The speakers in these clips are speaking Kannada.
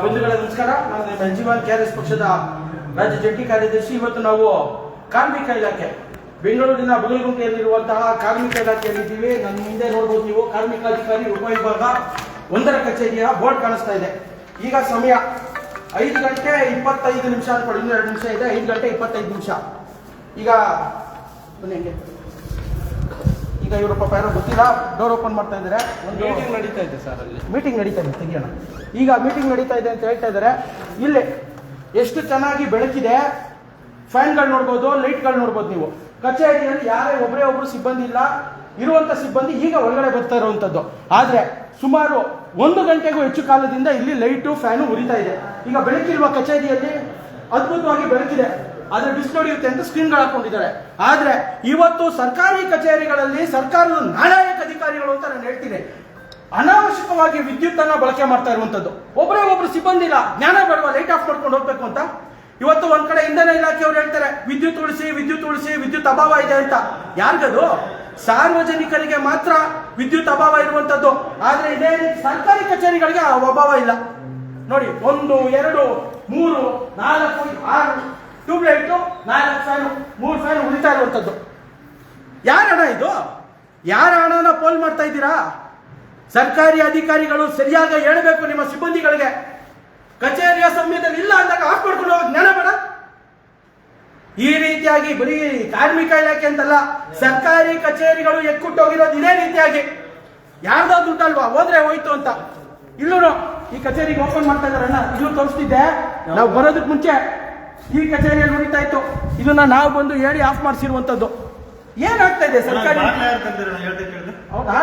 ಬಂಧುಗಳೇ ನಮಸ್ಕಾರ. ನಾನು ಮಂಜುವಾನ್ KRS ಪಕ್ಷದ ರಾಜ್ಯ ಜಂಟಿ ಕಾರ್ಯದರ್ಶಿ. ಇವತ್ತು ನಾವು ಕಾರ್ಮಿಕ ಇಲಾಖೆ ಬೆಂಗಳೂರಿನ ಬಗಲಗುಂಟೆಯಲ್ಲಿರುವಂತಹ ಕಾರ್ಮಿಕ ಇಲಾಖೆಯಲ್ಲಿದ್ದೀವಿ. ನನ್ನ ಹಿಂದೆ ನೋಡಬಹುದು ನೀವು ಕಾರ್ಮಿಕ ಅಧಿಕಾರಿ ಉಪವಿಭಾಗ 1ರ ಕಚೇರಿಯ ಬೋರ್ಡ್ ಕಾಣಿಸ್ತಾ ಇದೆ. ಈಗ ಸಮಯ 5 ಗಂಟೆ 25 ನಿಮಿಷ ಅನ್ಕೊಳ್ಳಿ, 2 ನಿಮಿಷ ಇದೆ. 5 ಗಂಟೆ 25 ನಿಮಿಷ. ಈಗ ಈಗ ಇವರು ಪಾಪ ಯಾರೋ ಗೊತ್ತಿಲ್ಲ, ಡೋರ್ ಓಪನ್ ಮಾಡ್ತಾ ಇದ್ದಾರೆ. ಒಂದು ಮೀಟಿಂಗ್ ನಡೀತಾ ಇದೆ ಸರ್, ಅಲ್ಲಿ ಮೀಟಿಂಗ್ ನಡೀತಾ ಇದೆ, ತೆಗಿಯೋಣ. ಈಗ ಮೀಟಿಂಗ್ ನಡೀತಾ ಇದೆ ಅಂತ ಹೇಳ್ತಾ ಇದ್ದಾರೆ. ಇಲ್ಲಿ ಎಷ್ಟು ಚೆನ್ನಾಗಿ ಬೆಳಕಿದೆ, ಫ್ಯಾನ್ಗಳು ನೋಡ್ಬೋದು, ಲೈಟ್ಗಳು ನೋಡ್ಬೋದು. ನೀವು ಕಚೇರಿಯಲ್ಲಿ ಯಾರೇ ಒಬ್ಬರು ಸಿಬ್ಬಂದಿ ಇಲ್ಲ. ಇರುವಂತ ಸಿಬ್ಬಂದಿ ಈಗ ಒಳಗಡೆ ಬರ್ತಾ ಇರುವಂತದ್ದು. ಆದ್ರೆ ಸುಮಾರು 1 ಗಂಟೆಗೂ ಹೆಚ್ಚು ಕಾಲದಿಂದ ಇಲ್ಲಿ ಲೈಟು ಫ್ಯಾನು ಉರಿತಾ ಇದೆ. ಈಗ ಬೆಳಕಿರುವ ಕಚೇರಿಯಲ್ಲಿ ಅದ್ಭುತವಾಗಿ ಬೆಳಕಿದೆ, ಆದ್ರೆ ಬಿಸಿಲು ಹೊಡೆಯುತ್ತೆ ಅಂತ ಸ್ಕ್ರೀನ್ಗಳು ಹಾಕೊಂಡಿದ್ದಾರೆ. ಆದ್ರೆ ಇವತ್ತು ಸರ್ಕಾರಿ ಕಚೇರಿಗಳಲ್ಲಿ ಸರ್ಕಾರದ ನಾಲಾಯಕ ಅಧಿಕಾರಿಗಳು ಅಂತ ನಾನು ಹೇಳ್ತೀನಿ, ಅನಾವಶ್ಯಕವಾಗಿ ವಿದ್ಯುತ್ ಅನ್ನ ಬಳಕೆ ಮಾಡ್ತಾ ಇರುವಂತದ್ದು. ಒಬ್ರು ಸಿಬ್ಬಂದಿ ಇಲ್ಲ, ಜ್ಞಾನ ಬೇಡವಾ ಲೈಟ್ ಆಫ್ ಮಾಡ್ಕೊಂಡು ಹೋಗ್ಬೇಕು ಅಂತ? ಇವತ್ತು ಒಂದ್ ಕಡೆ ಇಂಧನ ಇಲಾಖೆಯವರು ಹೇಳ್ತಾರೆ ವಿದ್ಯುತ್ ಉಳಿಸಿ, ವಿದ್ಯುತ್ ಅಭಾವ ಇದೆ ಅಂತ. ಯಾರಿಗದು? ಸಾರ್ವಜನಿಕರಿಗೆ ಮಾತ್ರ ವಿದ್ಯುತ್ ಅಭಾವ ಇರುವಂತದ್ದು. ಆದ್ರೆ ಇದೇ ಸರ್ಕಾರಿ ಕಚೇರಿಗಳಿಗೆ ಅಭಾವ ಇಲ್ಲ. ನೋಡಿ, 1, 2, 3, 4, 6 ಟ್ಯೂಬ್ಲೈಟ್, 4 ಫ್ಯಾನು, 3 ಫ್ಯಾನ್ ಉಳಿತಾ ಇರುವಂತದ್ದು. ಯಾರ ಹಣ ಇದು? ಯಾರ ಹಣನ ಪೋಲ್ ಮಾಡ್ತಾ ಇದ್ದೀರಾ? ಸರ್ಕಾರಿ ಅಧಿಕಾರಿಗಳು ಸರಿಯಾಗಿ ಹೇಳಬೇಕು ನಿಮ್ಮ ಸಿಬ್ಬಂದಿಗಳಿಗೆ. ಕಚೇರಿಯ ಸಮಯದಲ್ಲಿ ಇಲ್ಲ ಅಂದಾಗ ಆಫ್ ಮಾಡ್ಕೊಂಡು ಹೋಗಿ ಜ್ಞಾನ ಬೇಡ. ಈ ರೀತಿಯಾಗಿ ಬರೀ ಕಾರ್ಮಿಕ ಇಲಾಖೆ ಅಂತಲ್ಲ, ಸರ್ಕಾರಿ ಕಚೇರಿಗಳು ಎಕ್ಕುಟ್ಟೋಗಿರೋದು ಇದೇ ರೀತಿಯಾಗಿ. ಯಾರ್ದೋ ದುಡ್ಡಲ್ವಾ, ಹೋದ್ರೆ ಹೋಯ್ತು ಅಂತ. ಇಲ್ಲೂ ಈ ಕಚೇರಿಗೆ ಓಪನ್ ಮಾಡ್ತಾ ಇದಾರಣ್ಣ, ಇಲ್ಲೂ ತೋರಿಸ್ತಿದ್ದೆ. ನಾವು ಬರೋದಕ್ಕೆ ಮುಂಚೆ ಈ ಕಚೇರಿಯಲ್ಲಿ ಉಳಿತಾ ಇತ್ತು. ಇದನ್ನ ನಾವು ಬಂದು ಹೇಳಿ ಆಫ್ ಮಾಡಿಸಿರುವಂತದ್ದು. ಏನಾಗ್ತಾ ಇದೆ ಸರ್ಕಾರಿ?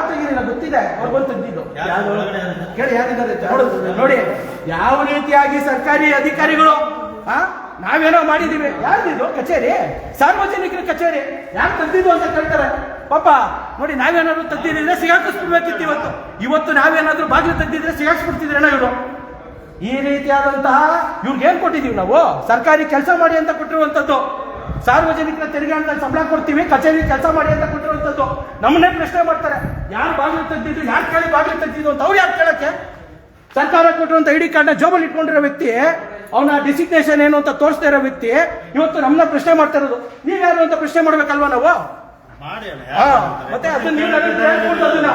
ತೆಗಿರಿಲ್ಲ, ಗೊತ್ತಿದೆ, ಅವ್ರು ಬಂದು ತೆಗ್ದಿದ್ದು. ಕೇಳಿ ಯಾರಿದ್ದಾರೆ ನೋಡಿ. ಯಾವ ರೀತಿಯಾಗಿ ಸರ್ಕಾರಿ ಅಧಿಕಾರಿಗಳು ನಾವೇನೋ ಮಾಡಿದೀವಿ. ಯಾರ್ದಿದ್ದು ಕಚೇರಿ? ಸಾರ್ವಜನಿಕರ ಕಚೇರಿ. ಯಾರು ತೆಗ್ದಿದ್ದು ಅಂತ ಕೇಳ್ತಾರೆ. ಪಾಪ ನೋಡಿ, ನಾವೇನಾದ್ರು ತೆಗ್ದಿದ್ರೆ ಸಿಗಾಕಿಸ್ಬಿಡ್ಬೇಕಿತ್ತು. ಇವತ್ತು ನಾವೇನಾದ್ರೂ ಬಾಗಿಲು ತೆಗ್ದಿದ್ರೆ ಸಿಗಾಕ್ಸ್ಬಿಡ್ತಿದ್ರೇನ ಇವರು? ಈ ರೀತಿಯಾದಂತಹ ಇವ್ರಿಗೆ ಏನ್ ಕೊಟ್ಟಿದೀವಿ ನಾವು? ಸರ್ಕಾರಿ ಕೆಲಸ ಮಾಡಿ ಅಂತ ಕೊಟ್ಟಿರುವಂತದ್ದು. ಸಾರ್ವಜನಿಕರ ತೆರಿಗೆ ಅಂತ ಸಂಬಳ ಕೊಡ್ತೀವಿ, ಕಚೇರಿ ಕೆಲಸ ಮಾಡಿ ಅಂತ ಕೊಟ್ಟಿರುವಂತದ್ದು. ನಮ್ಮನ್ನೇ ಪ್ರಶ್ನೆ ಮಾಡ್ತಾರೆ, ಯಾರು ಬಾಗಿಲು ತೆಗ್ದಿದ್ದು, ಯಾರು ಕೇಳಿ ಬಾಗಿಲು ತೆಗ್ದಿದ್ದು ಅಂತ. ಅವ್ರು ಯಾರು ಕೇಳಕ್ಕೆ? ಸರ್ಕಾರ ಕೊಟ್ಟಿರುವಂತ ID ಕಾರ್ಡ್ನ ಜೋಬಲ್ಲಿ ಇಟ್ಕೊಂಡಿರೋ ವ್ಯಕ್ತಿ, ಅವನ ಡೆಸಿಗ್ನೇಷನ್ ಏನು ಅಂತ ತೋರಿಸ್ತಾ ಇರೋ ವ್ಯಕ್ತಿ ಇವತ್ತು ನಮ್ಮನ್ನ ಪ್ರಶ್ನೆ ಮಾಡ್ತಾ ಇರೋದು. ನೀವ್ಯಾರು ಅಂತ ಪ್ರಶ್ನೆ ಮಾಡ್ಬೇಕಲ್ವಾ ನಾವು? ಮತ್ತೆ ಅದನ್ನ ನೀವು ಅದನ್ನ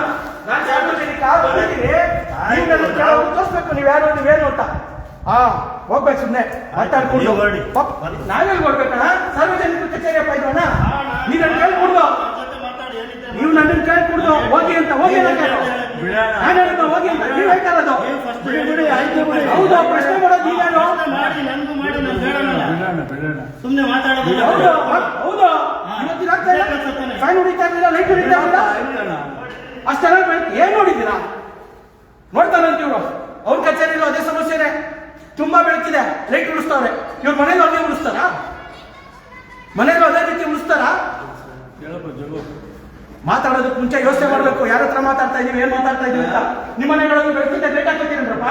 ನಾನು ಸಾರ್ವಜನಿಕ ಬಂದಿದ್ದೀನಿ, ತೋರಿಸ್ಬೇಕು ನೀವೇನು ಅಂತ. ಹೋಗ್ಬೇಕು, ಸುಮ್ಮನೆ ಮಾತಾಡ್ಕೊಂಡು ನಾವೆಲ್ಲಿ ಕೊಡ್ಬೇಕಣ್ಣ? ಸಾರ್ವಜನಿಕ ಕಚೇರಿಯಪ್ಪ ಇದ್ವಣ್ಣ. ನೀವು ನನ್ನ ಕೇಳ್ಕೊಡ್ದು, ನೀವು ನನ್ನನ್ನು ಕೇಳ್ಕೊಡ್ದು ಹೋಗಿ ಅಂತ. ಹೋಗಿ ನಾನು ಹೋಗಿ ಅಂತ ನೀವು ಹೇಳ್ತಾ ಇರೋದು. ಹೌದು, ಪ್ರಶ್ನೆ ಮಾಡೋದು ನೀವೇನು? ಸುಮ್ಮನೆ ಮಾತಾಡೋದು. ಹೌದು, ಇವತ್ತಿನ ಫ್ಯಾನ್ ಹೊಡಿತಾ ಇರಲಿಲ್ಲ, ಲೈಟ್ ಹೊಡಿತಾ ಇರಲಿಲ್ಲ. ಅಷ್ಟೆಲ್ಲ ಏನ್ ನೋಡಿದ್ದೀರಾ? ನೋಡ್ತಾರಂತ ಇವರು. ಅವ್ರ ಕಚೇರಿಯಲ್ಲೂ ಅದೇ ಸಮಸ್ಯೆನೆ, ತುಂಬಾ ಬೆಳಕಿದೆ, ಲೈಟ್ ಉಳಿಸ್ತಾವ್ರೆ. ಇವ್ರ ಮನೇಲಿ ಅದೇ ಉಳಿಸ್ತಾರ? ಮನೇಲಿ ಅದೇ ರೀತಿ ಉಳಿಸ್ತಾರ? ಮಾತಾಡೋದಕ್ಕೆ ಮುಂಚೆ ಯೋಚನೆ ಮಾಡ್ಬೇಕು, ಯಾರ ಹತ್ರ ಮಾತಾಡ್ತಾ ಇದೀವಿ, ಏನ್ ಮಾತಾಡ್ತಾ ಇದೀವಿ ಅಂತ. ನಿಮ್ಮ ಮನೆಗಳಲ್ಲಿ ಬೆಳಕಿದ್ದೆ ಲೇಟ್ ಹಾಕೋತೀರಪ್ಪ.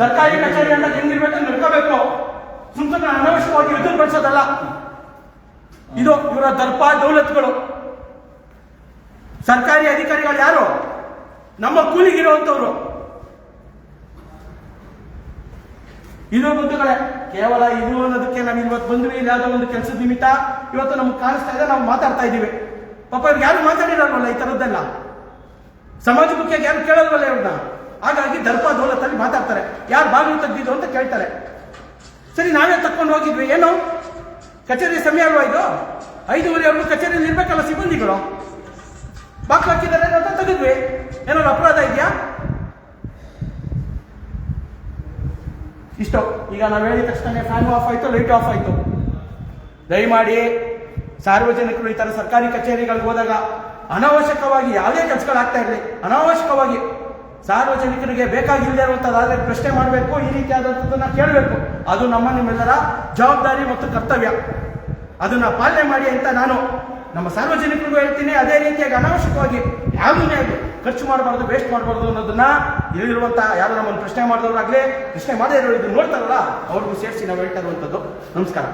ಸರ್ಕಾರಿ ಕಚೇರಿ ಅಂತ ಹೆಂಗಿರ್ಬೇಕು ನಡ್ಕೋಬೇಕು. ಸುಮ್ಮನೆ ಅನವಶ್ಯಕವಾಗಿ ವಿದ್ಯುತ್ ಬಳಸೋದಲ್ಲ. ಇದು ಇವರ ದರ್ಪ ದೌಲತ್ಗಳು. ಸರ್ಕಾರಿ ಅಧಿಕಾರಿಗಳು ಯಾರು? ನಮ್ಮ ಕೂಲಿಗಿರುವಂತವ್ರು. ಇದು ಬಂಧುಗಳೇ, ಕೇವಲ ಇದು ಅನ್ನೋದಕ್ಕೆ ನಾವು ಇವತ್ತು ಬಂದ್ವಿ. ಯಾವುದೋ ಒಂದು ಕೆಲಸದ ನಿಮಿತ್ತ ಇವತ್ತು ನಮ್ಗೆ ಕಾಣಿಸ್ತಾ ಇದೆ, ನಾವು ಮಾತಾಡ್ತಾ ಇದ್ದೀವಿ. ಪಾಪ ಇವ್ರಿಗೆ ಯಾರು ಮಾತಾಡಿರಲ್ವಲ್ಲ ಈ ತರದ್ದೆಲ್ಲ. ಸಮಾಜ ಮುಖ್ಯ ಯಾರು ಕೇಳಲ್ವಲ್ಲ ಇವ್ರನ್ನ. ಹಾಗಾಗಿ ದರ್ಪ ದೌಲತ್ತಲ್ಲಿ ಮಾತಾಡ್ತಾರೆ. ಯಾರು ಬಾಗಿಲು ತೆಗ್ದಿದ್ದು ಅಂತ ಕೇಳ್ತಾರೆ. ಸರಿ, ನಾವೇ ತಕ್ಕೊಂಡು ಹೋಗಿದ್ವಿ, ಏನು ಕಚೇರಿ ಸಮಯ ಅಲ್ವಾ ಇದು? 5:30 ಕಚೇರಿಯಲ್ಲಿ ಇರ್ಬೇಕಲ್ಲ ಸಿಬ್ಬಂದಿಗಳು. ಬಾಕ್ಲು ಹಾಕಿದ್ದಾರೆ ಅಂತ ತೆಗೆದ್ವಿ. ಏನಾದ್ರು ಅಪರಾಧ ಇದೆಯಾ? ಇಷ್ಟು. ಈಗ ನಾವು ಹೇಳಿದ ತಕ್ಷಣ ಫ್ಯಾನ್ ಆಫ್ ಆಯ್ತು, ಲೈಟ್ ಆಫ್ ಆಯ್ತು. ದಯಮಾಡಿ ಸಾರ್ವಜನಿಕರು ಈ ತರ ಸರ್ಕಾರಿ ಕಚೇರಿಗಳಿಗೆ ಹೋದಾಗ ಅನಾವಶ್ಯಕವಾಗಿ ಯಾವುದೇ ಕೆಲಸಗಳಾಗ್ತಾ ಇರಲಿ, ಅನಾವಶ್ಯಕವಾಗಿ ಸಾರ್ವಜನಿಕರಿಗೆ ಬೇಕಾಗಿಲ್ಲದೆ ಇರುವಂತದ್ದಾದ್ರೆ ಪ್ರಶ್ನೆ ಮಾಡಬೇಕು, ಈ ರೀತಿಯಾದಂಥದ್ದನ್ನ ಕೇಳಬೇಕು. ಅದು ನಿಮ್ಮೆಲ್ಲರ ಜವಾಬ್ದಾರಿ ಮತ್ತು ಕರ್ತವ್ಯ. ಅದನ್ನ ಪಾಲನೆ ಮಾಡಿ ಅಂತ ನಾನು ನಮ್ಮ ಸಾರ್ವಜನಿಕರಿಗೂ ಹೇಳ್ತೀನಿ. ಅದೇ ರೀತಿಯಾಗಿ ಅನಾವಶ್ಯಕವಾಗಿ ಯಾವುದನ್ನೇ ಖರ್ಚು ಮಾಡಬಾರ್ದು, ವೇಸ್ಟ್ ಮಾಡಬಾರ್ದು ಅನ್ನೋದನ್ನ ಇಲ್ಲಿರುವಂತಹ ಯಾರು ನಮ್ಮನ್ನು ಪ್ರಶ್ನೆ ಮಾಡಿದವರಾಗ್ಲಿ, ಪ್ರಶ್ನೆ ಮಾಡದೇ ಇರೋರು ಇದನ್ನು ನೋಡ್ತಾರಲ್ಲ ಅವ್ರಿಗೂ ಸೇರಿಸಿ ನಾವು ಹೇಳ್ತಾ ಇರುವಂಥದ್ದು. ನಮಸ್ಕಾರ.